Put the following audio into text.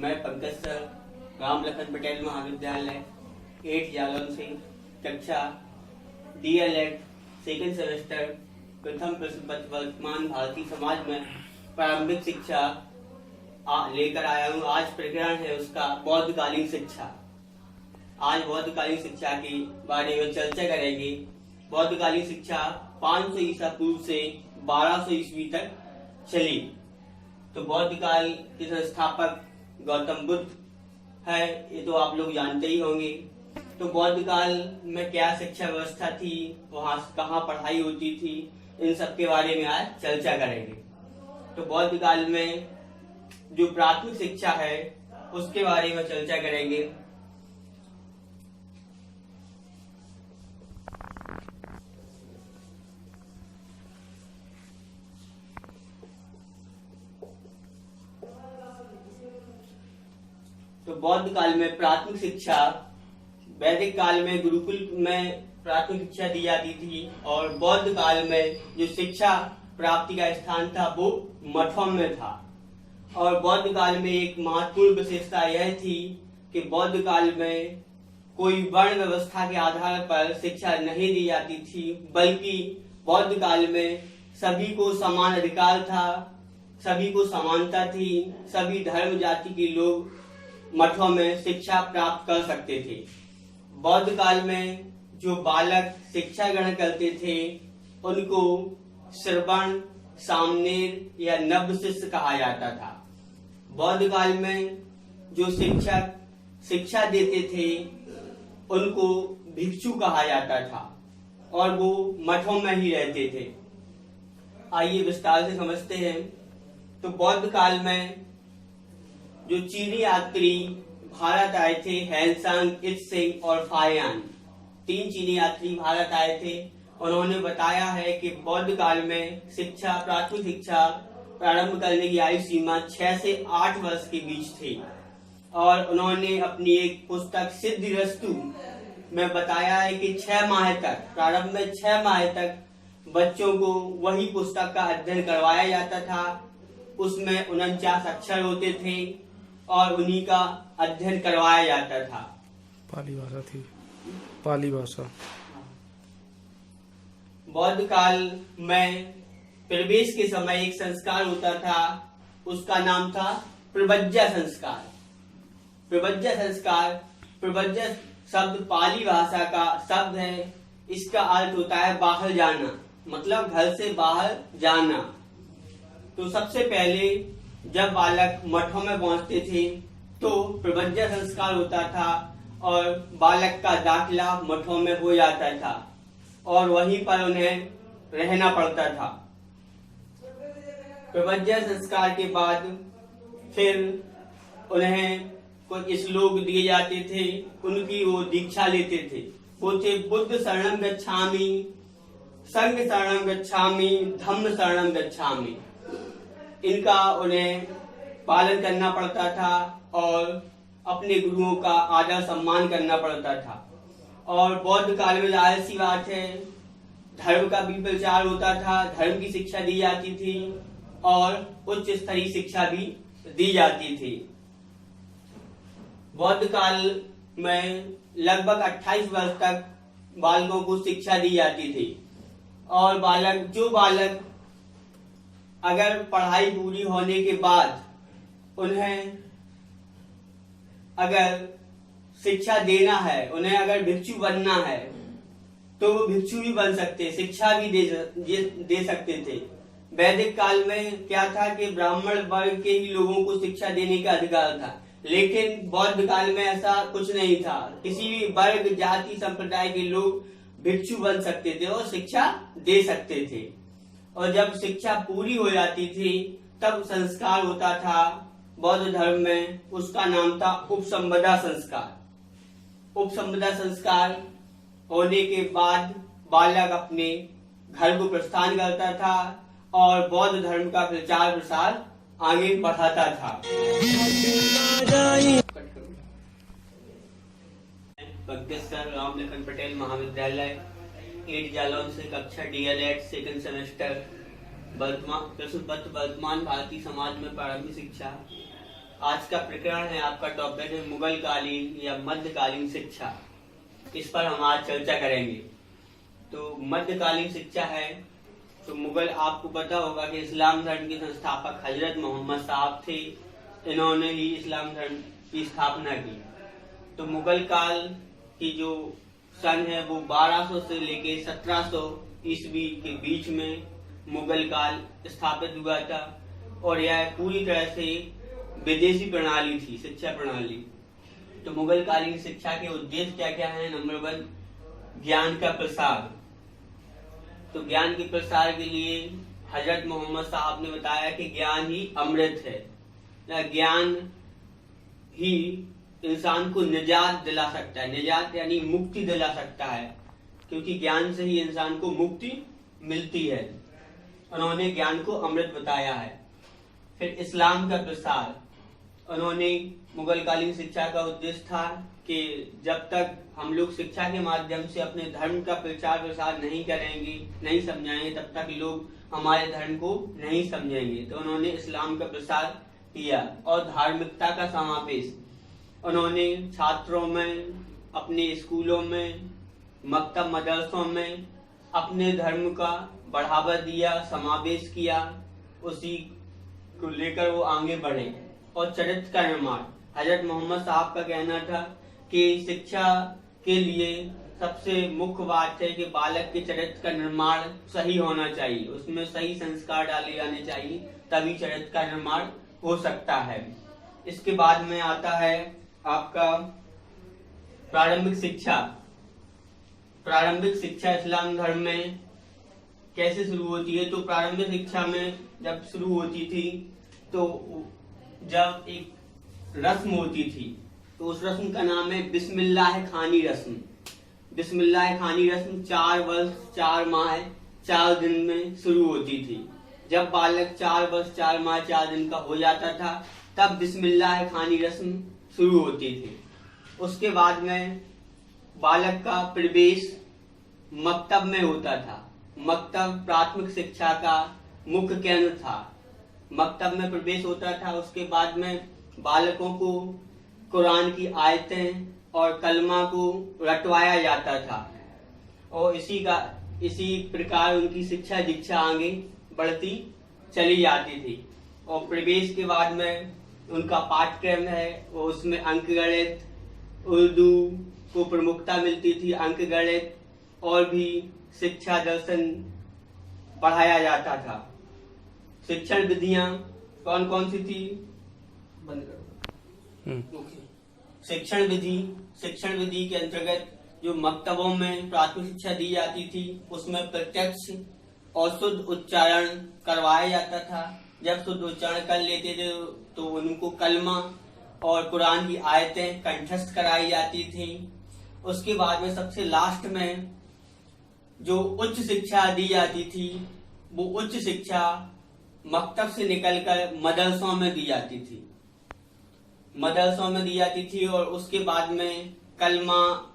मैं पंकज सर राम लखन पटेल महाविद्यालय 8 जालौन से कक्षा DLED सेकेंड सेमेस्टर प्रथम प्रश्न पत्र वर्तमान भारतीय समाज में प्रारंभिक शिक्षा लेकर आया हूँ। आज प्रकरण है उसका बौद्धकालीन शिक्षा। आज बौद्धकालीन शिक्षा के बारे में चर्चा करेंगे। बौद्धकालीन शिक्षा 500 ईसा पूर्व से 1200 ईस्वी तक चली। तो बौद्ध काल के संस्थापक गौतम बुद्ध है, ये तो आप लोग जानते ही होंगे। तो बौद्ध काल में क्या शिक्षा व्यवस्था थी, वहाँ कहाँ पढ़ाई होती थी, इन सब के बारे में आज चर्चा करेंगे। तो बौद्ध काल में जो प्राथमिक शिक्षा है उसके बारे में चर्चा करेंगे। तो बौद्ध काल में प्राथमिक शिक्षा, वैदिक काल में गुरुकुल में प्राथमिक शिक्षा दी जाती थी और बौद्ध काल में जो शिक्षा प्राप्ति का स्थान था वो मठों में था। और बौद्ध काल में एक महत्वपूर्ण विशेषता यह थी कि बौद्ध काल में कोई वर्ण व्यवस्था के आधार पर शिक्षा नहीं दी जाती थी, बल्कि बौद्ध काल में सभी को समान अधिकार था, सभी को समानता थी, सभी धर्म जाति के लोग मठों में शिक्षा प्राप्त कर सकते थे। बौद्ध काल में जो बालक शिक्षा ग्रहण करते थे उनको श्रवण, सामनेर या नव शिष्य कहा जाता था। बौद्ध काल में जो शिक्षक शिक्षा देते थे उनको भिक्षु कहा जाता था और वो मठों में ही रहते थे। आइए विस्तार से समझते हैं। तो बौद्ध काल में जो चीनी यात्री भारत आए थे, हैंसांग, इत्सिंग और फायान, 3 चीनी यात्री भारत आए थे। उन्होंने बताया है कि बौद्ध काल में शिक्षा, प्राथमिक शिक्षा प्रारंभ करने की आयु सीमा 6 से 8 वर्ष के बीच थी। और उन्होंने अपनी एक पुस्तक सिद्धिरस्तु में बताया है कि 6 माह तक, प्रारंभ में 6 माह तक बच्चों को वही पुस्तक का अध्ययन करवाया जाता था। उसमें 49 अक्षर होते थे और उन्हीं का अध्ययन करवाया जाता था। पाली भाषा थी, पाली भाषा। बौद्ध काल में प्रवेश के समय एक संस्कार होता था, उसका नाम था प्रवज्जा संस्कार। प्रवज्जा संस्कार, प्रवज्जा शब्द पाली भाषा का शब्द है। इसका अर्थ होता है बाहर जाना, मतलब घर से बाहर जाना। तो सबसे पहले जब बालक मठों में पहुंचते थे तो प्रवज्जा संस्कार होता था और बालक का दाखिला मठों में हो जाता था और वहीं पर उन्हें रहना पड़ता था। प्रवज्जा संस्कार के बाद फिर उन्हें कुछ श्लोक दिए जाते थे, उनकी वो दीक्षा लेते थे। वो थे बुद्ध शरणं गच्छामि, संघ शरणं गच्छामि, धम्म शरणं गच्छामि। इनका उन्हें पालन करना पड़ता था और अपने गुरुओं का आदर सम्मान करना पड़ता था। और बौद्ध काल में जाहिर सी बात है धर्म का भी प्रचार होता था, धर्म की शिक्षा दी जाती थी और उच्च स्तरीय शिक्षा भी दी जाती थी। बौद्ध काल में लगभग 28 वर्ष तक बालकों को शिक्षा दी जाती थी और जो बालक अगर पढ़ाई पूरी होने के बाद उन्हें अगर शिक्षा देना है, उन्हें अगर भिक्षु बनना है तो वो भिक्षु भी बन सकते, शिक्षा भी दे सकते थे। वैदिक काल में क्या था कि ब्राह्मण वर्ग के ही लोगों को शिक्षा देने का अधिकार था, लेकिन बौद्ध काल में ऐसा कुछ नहीं था। किसी भी वर्ग, जाति, संप्रदाय के लोग भिक्षु बन सकते थे और शिक्षा दे सकते थे। और जब शिक्षा पूरी हो जाती थी तब संस्कार होता था बौद्ध धर्म में, उसका नाम था उपसंपदा संस्कार। उपसंपदा संस्कार होने के बाद बालक अपने घर को प्रस्थान करता था और बौद्ध धर्म का प्रचार प्रसार आगे बढ़ाता था। पंकज सर राम लखन पटेल महाविद्यालय 8 जालौन से कक्षा DLED सेकेंड सेमेस्टर प्रश्न पत्र वर्तमान भारतीय समाज में प्रारंभिक शिक्षा। आज का प्रकरण है, आपका टॉपिक है मुगल कालीन या मध्यकालीन शिक्षा। इस पर हम आज चर्चा करेंगे। तो मध्यकालीन शिक्षा है तो मुगल, आपको पता होगा कि इस्लाम धर्म के संस्थापक हजरत मोहम्मद साहब थे। इन्होंने ही इस्लाम धर्म की स्थापना की। तो मुगल काल की जो सन है वो 1200 से लेके 1700 ईस्वी के बीच में मुगल काल स्थापित हुआ था और यह पूरी तरह से विदेशी प्रणाली थी, शिक्षा प्रणाली। तो मुगल कालीन शिक्षा के उद्देश्य क्या क्या है? नंबर 1, ज्ञान का प्रसार। तो ज्ञान के प्रसार के लिए हजरत मोहम्मद साहब ने बताया कि ज्ञान ही अमृत है। ज्ञान ही इंसान को निजात दिला सकता है। निजात यानी मुक्ति दिला सकता है, क्योंकि ज्ञान से ही इंसान को मुक्ति मिलती है। उन्होंने ज्ञान को अमृत बताया है। फिर इस्लाम का प्रसार। उन्होंने मुगल कालीन शिक्षा का उद्देश्य था कि जब तक हम लोग शिक्षा के माध्यम से अपने धर्म का प्रचार प्रसार नहीं करेंगे, नहीं समझाएंगे, तब तक लोग हमारे धर्म को नहीं समझेंगे। तो उन्होंने इस्लाम का प्रसार किया और धार्मिकता का समावेश। उन्होंने छात्रों में, अपने स्कूलों में, मकतब मदरसों में अपने धर्म का बढ़ावा दिया, समावेश किया, उसी को लेकर वो आगे बढ़े। और चरित्र का निर्माण। हजरत मोहम्मद साहब का कहना था कि शिक्षा के लिए सबसे मुख्य बात है कि बालक के चरित्र का निर्माण सही होना चाहिए, उसमें सही संस्कार डाले जाने चाहिए, तभी चरित्र का निर्माण हो सकता है। इसके बाद में आता है आपका प्रारंभिक शिक्षा। प्रारंभिक शिक्षा इस्लाम धर्म में कैसे शुरू होती है? तो प्रारंभिक शिक्षा में जब शुरू होती थी तो जब एक रस्म होती थी, तो उस रस्म का नाम है बिस्मिल्लाह खानी रस्म। बिस्मिल्लाह खानी रस्म 4 वर्ष 4 माह 4 दिन में शुरू होती थी। जब बालक 4 वर्ष 4 माह 4 दिन का हो जाता था, तब बिस्मिल्लाह खानी रस्म शुरू होती थी। उसके बाद में बालक का प्रवेश मकतब में होता था। मकतब प्राथमिक शिक्षा का मुख्य केंद्र था। मकतब में प्रवेश होता था। उसके बाद में बालकों को कुरान की आयतें और कलमा को रटवाया जाता था और इसी प्रकार उनकी शिक्षा दीक्षा आगे बढ़ती चली जाती थी। और प्रवेश के बाद में उनका पाठ्यक्रम है वो, उसमें अंक गणित, उर्दू को प्रमुखता मिलती थी, अंक गणित और भी शिक्षा दर्शन पढ़ाया जाता था। शिक्षण विधियां कौन कौन सी थी? बंद करो। शिक्षण विधि के अंतर्गत जो मकतबों में प्राथमिक शिक्षा दी जाती थी, उसमें प्रत्यक्ष और शुद्ध उच्चारण करवाया जाता था। जब शुद्ध उच्चारण कर लेते थे तो उनको कलमा और कुरान की आयतें कंठस्थ कराई जाती थी। उसके बाद में सबसे लास्ट में जो उच्च शिक्षा दी जाती थी, वो उच्च शिक्षा मकतब से निकलकर मदरसों में दी जाती थी। और उसके बाद में कलमा